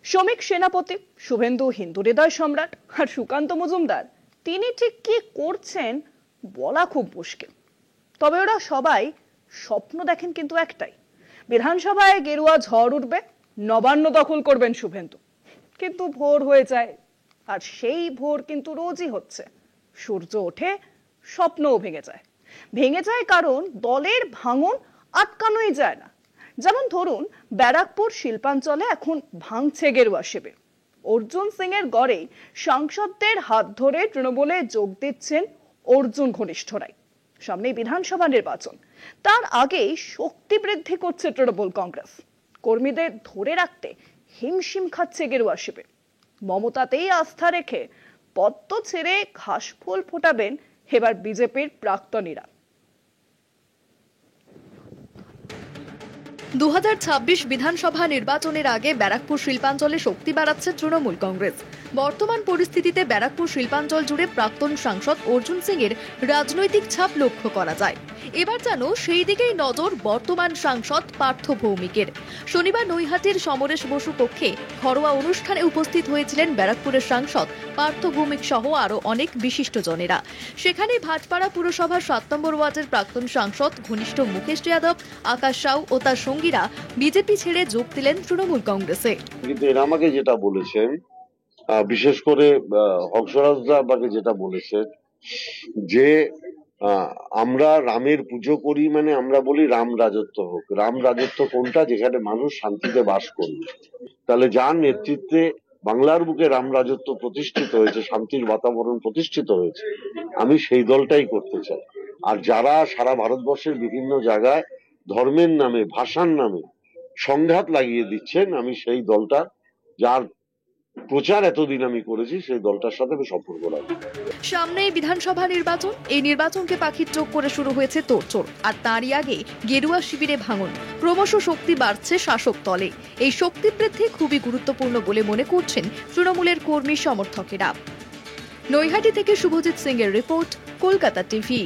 শ্রমিক সেনাপতি শুভেন্দু হিন্দু হৃদয় সম্রাট আর সুকান্ত মজুমদার তিনি ঠিক কি করছেন বলা খুব মুশকিল। তবে ওরা সবাই স্বপ্ন দেখেন কিন্তু একটাই, বিধানসভায় গেরুয়া ঝড় উঠবে, নবান্ন দখল করবেন শুভেন্দু। কিন্তু ভোর হয়ে যায়, আর সেই ভোর কিন্তু রোজই হচ্ছে। সূর্য ওঠে, স্বপ্নও ভেঙে যায় কারণ দলের ভাঙন আটকানোই যায় না। যেমন ধরুন, ব্যারাকপুর শিল্পাঞ্চলে এখন ভাঙছে গেরুয়া শিবির। অর্জুন সিং এর গড়ে সাংসদদের হাত ধরে তৃণমূলে যোগ দিচ্ছেন অর্জুন ঘনিষ্ঠরাই। সামনে বিধানসভা নির্বাচন, তার আগেই শক্তি বৃদ্ধি করছে তৃণমূল কংগ্রেস। কর্মীদের ধরে রাখতে হিমশিম খাচ্ছে গেরুয়া শিবির। মমতাতেই আস্থা রেখে পদ্ম ছেড়ে ঘাসফুল ফোটাবেন এবার বিজেপির প্রাক্তনীরা। 2026 বিধানসভা নির্বাচনের আগে ব্যারাকপুর শিল্পাঞ্চলে শক্তি বাড়াচ্ছে তৃণমূল কংগ্রেস। বর্তমান পরিস্থিতিতে ব্যারাকপুর শিল্পাঞ্চল জুড়ে প্রাক্তন সাংসদ অর্জুন সিং এর রাজনৈতিক ছাপ লক্ষ্য করা যায়। এবার যেন সেই দিকেই নজর বর্তমান সাংসদ পার্থ ভৌমিকের। শনিবার নৈহাটির সমরেশ বসু কক্ষে ঘরোয়া অনুষ্ঠানে উপস্থিত হয়েছিলেন ব্যারাকপুরের সাংসদ পার্থ ভৌমিক সহ আরো অনেক বিশিষ্টজনেরা। সেখানে ভাটপাড়া পুরসভার 7 নম্বর ওয়ার্ডের প্রাক্তন সাংসদ ঘনিষ্ঠ মুকেশ যাদব, আকাশ সাউ ও তার সঙ্গীরা বিজেপি ছেড়ে যোগ দিলেন তৃণমূল কংগ্রেসে। কিন্তু এরা আমাকে যেটা বলেছেন, বিশেষ করে হংসরাজদা আমাকে যেটা বলেছেন যে আমরা রামের পুজো করি, মানে আমরা বলি রাম রাজত্ব হোক। রাম রাজত্ব কোনটা? যেখানে মানুষ শান্তিতে বাস করবে। তাহলে যার নেতৃত্বে বাংলার বুকে রাম রাজত্ব প্রতিষ্ঠিত হয়েছে, শান্তির বাতাবরণ প্রতিষ্ঠিত হয়েছে, আমি সেই দলটাই করতে চাই। আর যারা সারা ভারতবর্ষের বিভিন্ন জায়গায় ধর্মের নামে, ভাষার নামে সংঘাত লাগিয়ে দিচ্ছেন, আমি সেই দলটা, যার প্রচার এতদিন আমি করেছি, সেই দলটার সাথে আমি সম্পর্ক রাখবো। সামনেই বিধানসভা নির্বাচন, এই নির্বাচনকে পাখির চোখ করে শুরু হয়েছে তোড়জোড়। আর তারই আগে গেরুয়া শিবিরে ভাঙন, ক্রমশ শক্তি বাড়ছে শাসক দলে। এই শক্তি বৃদ্ধি খুবই গুরুত্বপূর্ণ বলে মনে করছেন তৃণমূলের কর্মী সমর্থকেরা। নৈহাটি থেকে শুভজিৎ সিং এর রিপোর্ট, কলকাতা টিভি।